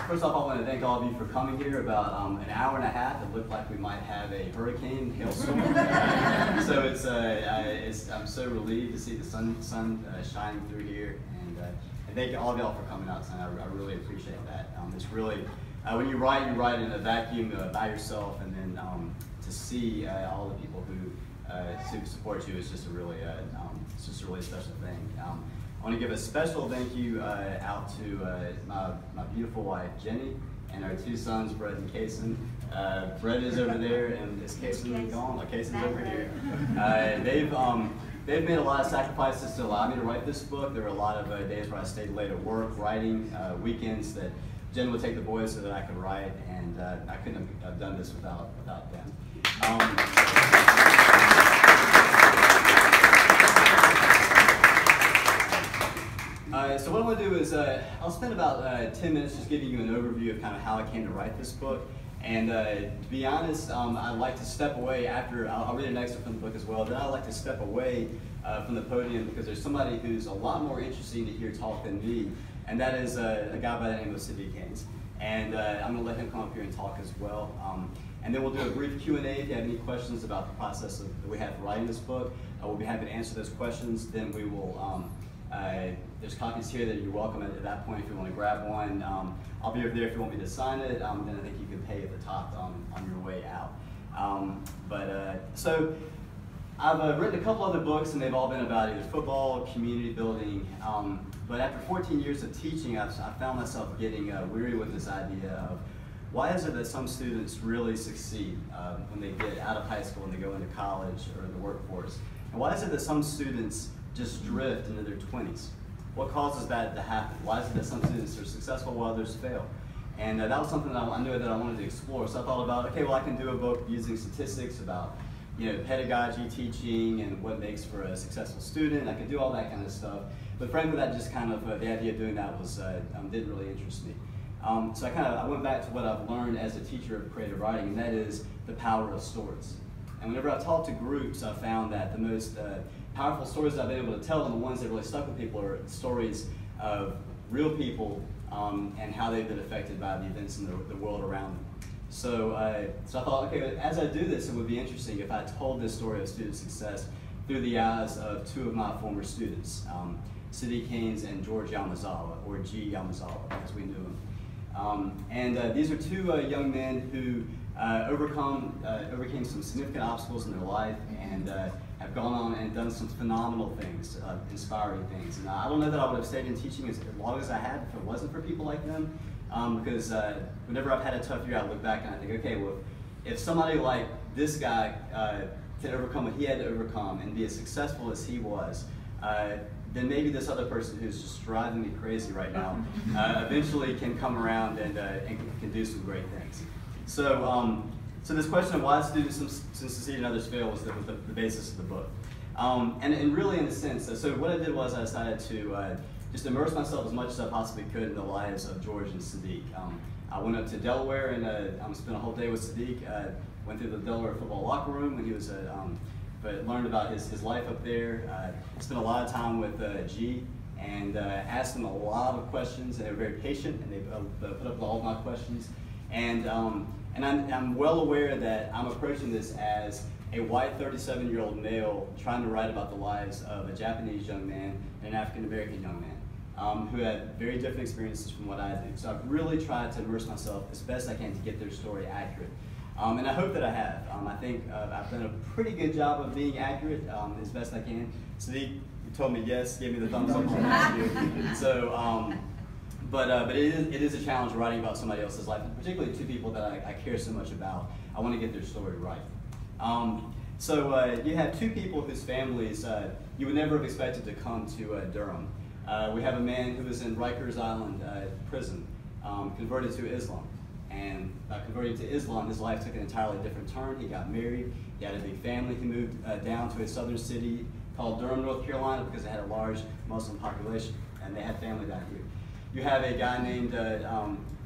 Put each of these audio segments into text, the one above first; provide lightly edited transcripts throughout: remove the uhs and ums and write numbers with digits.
First off, I want to thank all of you for coming here. About an hour and a half, it looked like we might have a hurricane, hailstorm. So I'm so relieved to see the sun shining through here, and thank all of y'all for coming out tonight. I really appreciate that. It's really, when you write in a vacuum by yourself, and then to see all the people who support you is just a really, it's just a really special thing. I want to give a special thank you out to my beautiful wife, Jenny, and our two sons, Brett and Kason. Brett is over there, and is Kason gone? Like, Kason's over here. They've made a lot of sacrifices to allow me to write this book. There were a lot of days where I stayed late at work writing, weekends that Jen would take the boys so that I could write, and I couldn't have done this without them. So what I want to do is, I'll spend about 10 minutes just giving you an overview of kind of how I came to write this book. And to be honest, I'd like to step away after, I'll read an excerpt from the book as well, then I'd like to step away from the podium because there's somebody who's a lot more interesting to hear talk than me, and that is a guy by the name of Stuart Albright. And I'm going to let him come up here and talk as well. And then we'll do a brief Q&A if you have any questions about the process that we have for writing this book. We'll be happy to answer those questions. Then we will, there's copies here that you're welcome at that point if you want to grab one. I'll be over there if you want me to sign it. Then I think you can pay at the top on your way out. So I've written a couple other books, and they've all been about either football, community building. But after 14 years of teaching, I found myself getting weary with this idea of why is it that some students really succeed when they get out of high school and they go into college or in the workforce? And why is it that some students just drift into their 20s? What causes that to happen? Why is it that some students are successful while others fail? And that was something that I knew that I wanted to explore. So I thought about, okay, well, I can do a book using statistics about, pedagogy, teaching, and what makes for a successful student. I could do all that kind of stuff. But frankly, that just kind of, the idea of doing that was, didn't really interest me. So I went back to what I've learned as a teacher of creative writing, and that is the power of stories. And whenever I talk to groups, I found that the most powerful stories I've been able to tell, and the ones that really stuck with people, are stories of real people and how they've been affected by the events in the world around them. So I thought, okay, as I do this, it would be interesting if I told this story of student success through the eyes of two of my former students, Siddiq Haynes and George Yamazawa, or G. Yamazawa, as we knew him. These are two young men who overcame some significant obstacles in their life, and have gone on and done some phenomenal things, inspiring things. And I don't know that I would have stayed in teaching as long as I had if it wasn't for people like them, because whenever I've had a tough year, I look back and I think, okay, well, if somebody like this guy can overcome what he had to overcome and be as successful as he was, then maybe this other person who's just driving me crazy right now eventually can come around and can do some great things. So this question of why students succeed and others fail was the basis of the book. And really, in a sense, so what I did was I decided to just immerse myself as much as I possibly could in the lives of George and Siddiq. I went up to Delaware and spent a whole day with Siddiq. Went through the Delaware football locker room when he was but learned about his life up there. Spent a lot of time with G, and asked them a lot of questions, and they were very patient, and they put up with all of my questions. And I'm well aware that I'm approaching this as a white 37-year-old male trying to write about the lives of a Japanese young man and an African-American young man who had very different experiences from what I do. So I've really tried to immerse myself as best I can to get their story accurate. And I hope that I have. I think I've done a pretty good job of being accurate as best I can. Siddiq told me yes, gave me the thumbs up on that. So, but it is a challenge writing about somebody else's life, and particularly two people that I care so much about. I want to get their story right. So you have two people whose families you would never have expected to come to Durham. We have a man who was in Rikers Island prison, converted to Islam. And by converting to Islam, his life took an entirely different turn. He got married, he had a big family. He moved down to a southern city called Durham, North Carolina, because it had a large Muslim population, and they had family down here. You have a guy named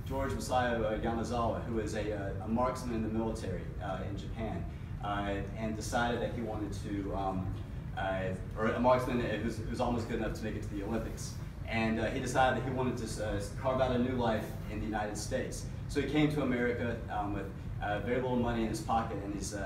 George Yamazawa, who is a marksman in the military in Japan, and decided that he wanted to, or a marksman who's almost good enough to make it to the Olympics. and he decided that he wanted to carve out a new life in the United States. So he came to America with very little money in his pocket, and he's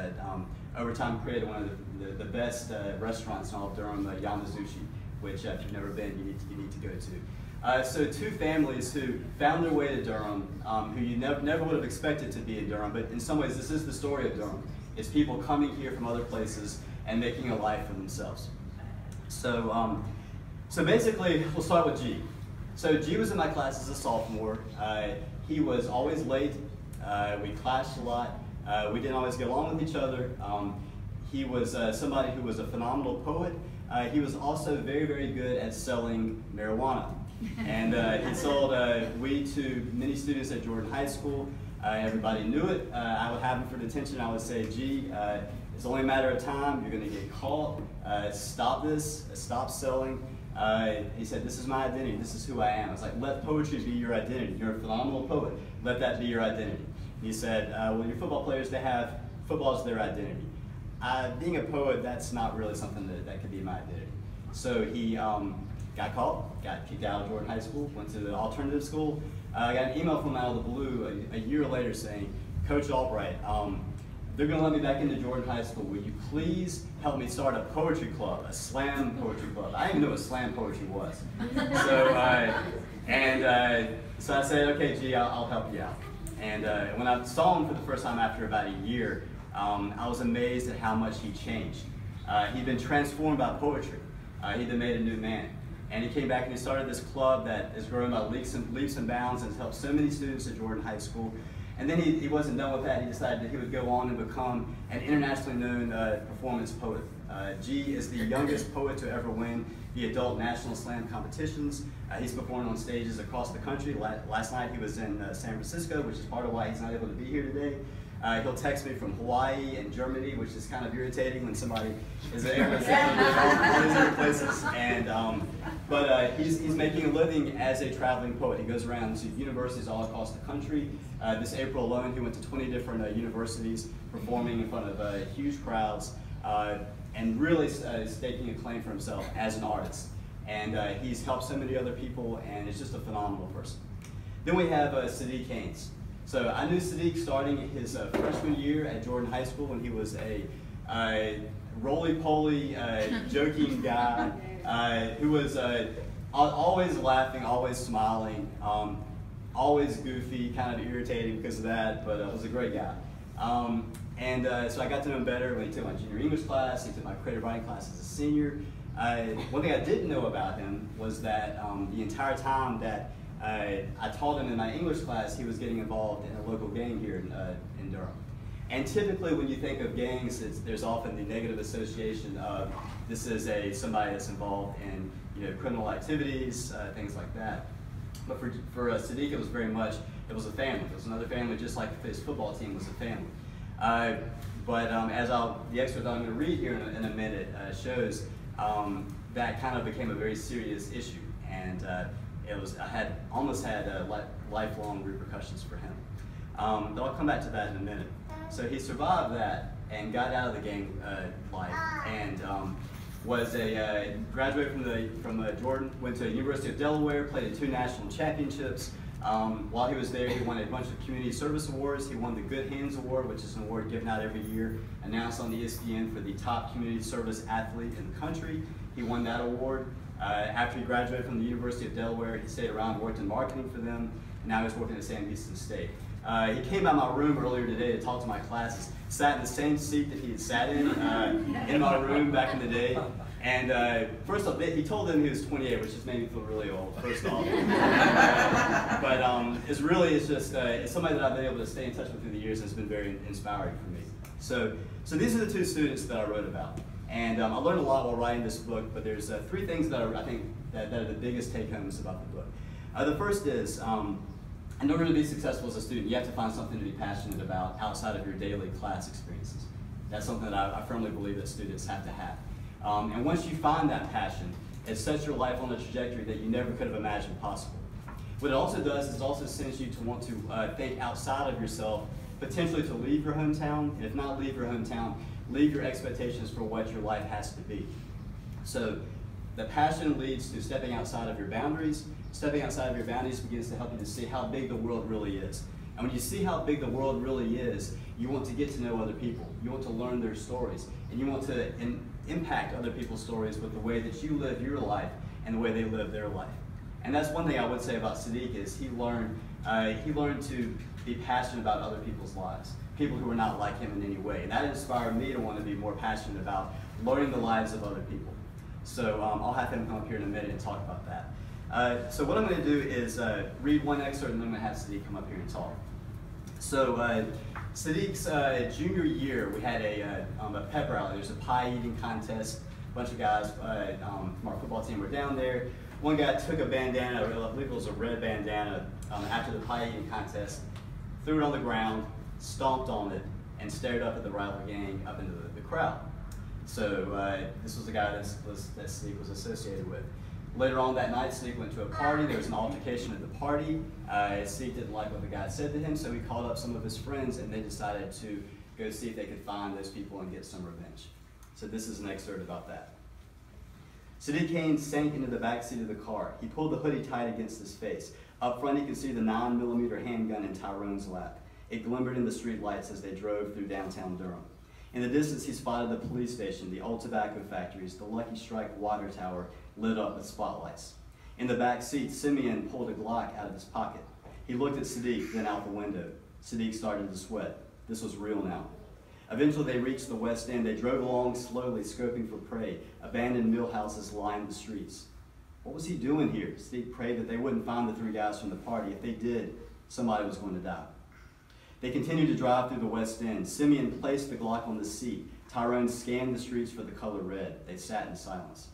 over time created one of the best restaurants in all of Durham, Yamazushi, which if you've never been, you need to go to. So two families who found their way to Durham, who you never would have expected to be in Durham, but in some ways this is the story of Durham. It's people coming here from other places and making a life for themselves. So, so basically, we'll start with G. So G was in my class as a sophomore. He was always late. We clashed a lot. We didn't always get along with each other. He was somebody who was a phenomenal poet. He was also very, very good at selling marijuana. And he sold weed to many students at Jordan High School. Everybody knew it. I would have him for detention. I would say, gee, it's only a matter of time. You're going to get caught. Stop this. Stop selling. He said, this is my identity. This is who I am. I was like, let poetry be your identity. You're a phenomenal poet. Let that be your identity. He said, well, your football players, they have football as their identity. Being a poet, that's not really something that could be my identity. So he got caught, got kicked out of Jordan High School, went to the alternative school. I got an email from him out of the blue a year later saying, Coach Albright, they're going to let me back into Jordan High School. Will you please help me start a poetry club, a slam poetry club? I didn't even know what slam poetry was. So I said, okay, G, I'll help you out. And when I saw him for the first time after about a year, I was amazed at how much he changed. He'd been transformed by poetry. He'd been made a new man. And he came back and he started this club that is growing by leaps and bounds and has helped so many students at Jordan High School. And then he wasn't done with that. He decided that he would go on and become an internationally known performance poet. G is the youngest poet to ever win the adult national slam competitions. He's performed on stages across the country. Last night he was in San Francisco, which is part of why he's not able to be here today. He'll text me from Hawaii and Germany, which is kind of irritating when somebody is able to send all these other places. But he's making a living as a traveling poet. He goes around to universities all across the country. This April alone, he went to 20 different universities, performing in front of huge crowds, and really staking a claim for himself as an artist. And he's helped so many other people, and is just a phenomenal person. Then we have Sadiq Haynes. So I knew Sadiq starting his freshman year at Jordan High School when he was a roly-poly, joking guy who was always laughing, always smiling, always goofy, kind of irritating because of that, but was a great guy. So I got to know him better when he took my junior English class, he took my creative writing class as a senior. One thing I didn't know about him was that the entire time that I taught him in my English class, he was getting involved in a local gang here in Durham. And typically when you think of gangs, there's often the negative association of this is somebody that's involved in criminal activities, things like that. But for Sadiq, it was very much, it was a family. It was another family, just like his football team was a family. As the excerpt I'm going to read here in a minute shows, that kind of became a very serious issue. And almost had lifelong repercussions for him. Though I'll come back to that in a minute. So he survived that and got out of the gang life, and graduated from Jordan, went to the University of Delaware, played in 2 national championships. While he was there, he won a bunch of community service awards. He won the Good Hands Award, which is an award given out every year, announced on ESPN for the top community service athlete in the country. He won that award. After he graduated from the University of Delaware, he stayed around, worked in marketing for them, and now he's working at Sam Houston State. He came by my room earlier today to talk to my classes, sat in the same seat that he had sat in my room back in the day. And first off, he told them he was 28, which just made me feel really old, first off. It's somebody that I've been able to stay in touch with through the years, and it's been very inspiring for me. So these are the 2 students that I wrote about. And I learned a lot while writing this book, but there's 3 things that I think that are the biggest take-homes about the book. The first is, in order to be successful as a student, you have to find something to be passionate about outside of your daily class experiences. That's something that I firmly believe that students have to have. And once you find that passion, it sets your life on a trajectory that you never could have imagined possible. What it also does is it also sends you to want to think outside of yourself, potentially to leave your hometown, and if not leave your hometown, leave your expectations for what your life has to be. So The passion leads to stepping outside of your boundaries. Stepping outside of your boundaries begins to help you to see how big the world really is. And when you see how big the world really is, you want to get to know other people. You want to learn their stories. And you want to impact other people's stories with the way that you live your life and the way they live their life. And that's one thing I would say about Sadiq is he learned to be passionate about other people's lives, people who are not like him in any way. And that inspired me to want to be more passionate about learning the lives of other people. So I'll have him come up here in a minute and talk about that. So what I'm going to do is read one excerpt and then I'm going to have Sadiq come up here and talk. So Sadiq's junior year, we had a pep rally. There's a pie eating contest. A bunch of guys from our football team were down there. One guy took a bandana, I believe it was a red bandana, after the pie eating contest, threw it on the ground, stomped on it, and stared up at the rival gang up into the crowd. So this was the guy that Sadiq was associated with. Later on that night, Sadiq went to a party. There was an altercation at the party. Sadiq didn't like what the guy said to him, so he called up some of his friends, and they decided to go see if they could find those people and get some revenge. So this is an excerpt about that. Sadiq Kane sank into the back seat of the car. He pulled the hoodie tight against his face. Up front, he could see the 9mm handgun in Tyrone's lap. It glimmered in the street lights as they drove through downtown Durham. In the distance, he spotted the police station, the old tobacco factories, the Lucky Strike water tower lit up with spotlights. In the back seat, Simeon pulled a Glock out of his pocket. He looked at Sadiq, then out the window. Sadiq started to sweat. This was real now. Eventually, they reached the West End. They drove along slowly, scoping for prey. Abandoned mill houses lined the streets. What was he doing here? Sadiq prayed that they wouldn't find the three guys from the party. If they did, somebody was going to die. They continued to drive through the West End. Simeon placed the Glock on the seat. Tyrone scanned the streets for the color red. They sat in silence.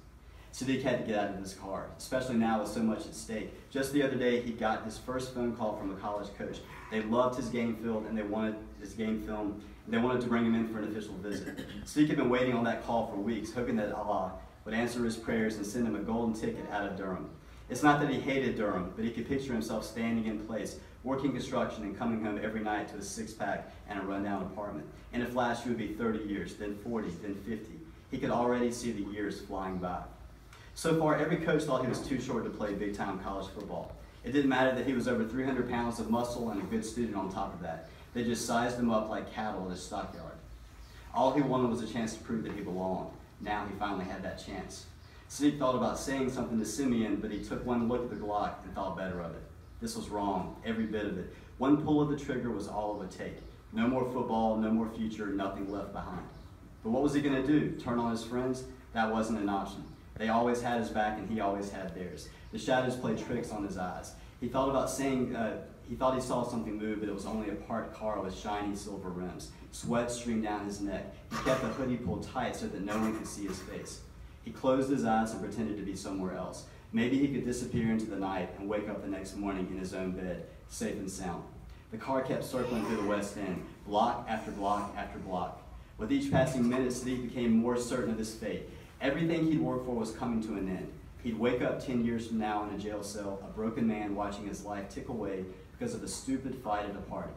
Sadiq had to get out of his car, especially now with so much at stake. Just the other day, he got his first phone call from a college coach. They loved his game film, and they wanted his game film. They wanted to bring him in for an official visit. Sadiq had been waiting on that call for weeks, hoping that Allah would answer his prayers and send him a golden ticket out of Durham. It's not that he hated Durham, but he could picture himself standing in place, working construction and coming home every night to a six-pack and a rundown apartment. In a flash, he would be 30 years, then 40, then 50. He could already see the years flying by. So far, every coach thought he was too short to play big-time college football. It didn't matter that he was over 300 pounds of muscle and a good student on top of that. They just sized him up like cattle in a stockyard. All he wanted was a chance to prove that he belonged. Now he finally had that chance. Sadiq thought about saying something to Simeon, but he took one look at the Glock and thought better of it. This was wrong, every bit of it. One pull of the trigger was all it would take. No more football, no more future, nothing left behind. But what was he going to do? Turn on his friends? That wasn't an option. They always had his back and he always had theirs. The shadows played tricks on his eyes. He thought about saying, he thought he saw something move, but it was only a parked car with shiny silver rims. Sweat streamed down his neck. He kept the hoodie pulled tight so that no one could see his face. He closed his eyes and pretended to be somewhere else. Maybe he could disappear into the night and wake up the next morning in his own bed, safe and sound. The car kept circling through the West End, block after block after block. With each passing minute, Sadiq became more certain of his fate. Everything he'd worked for was coming to an end. He'd wake up 10 years from now in a jail cell, a broken man watching his life tick away because of a stupid fight at a party.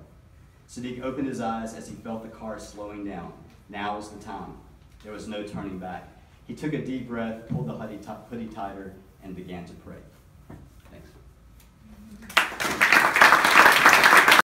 Sadiq opened his eyes as he felt the car slowing down. Now was the time. There was no turning back. He took a deep breath, pulled the hoodie tighter, and began to pray.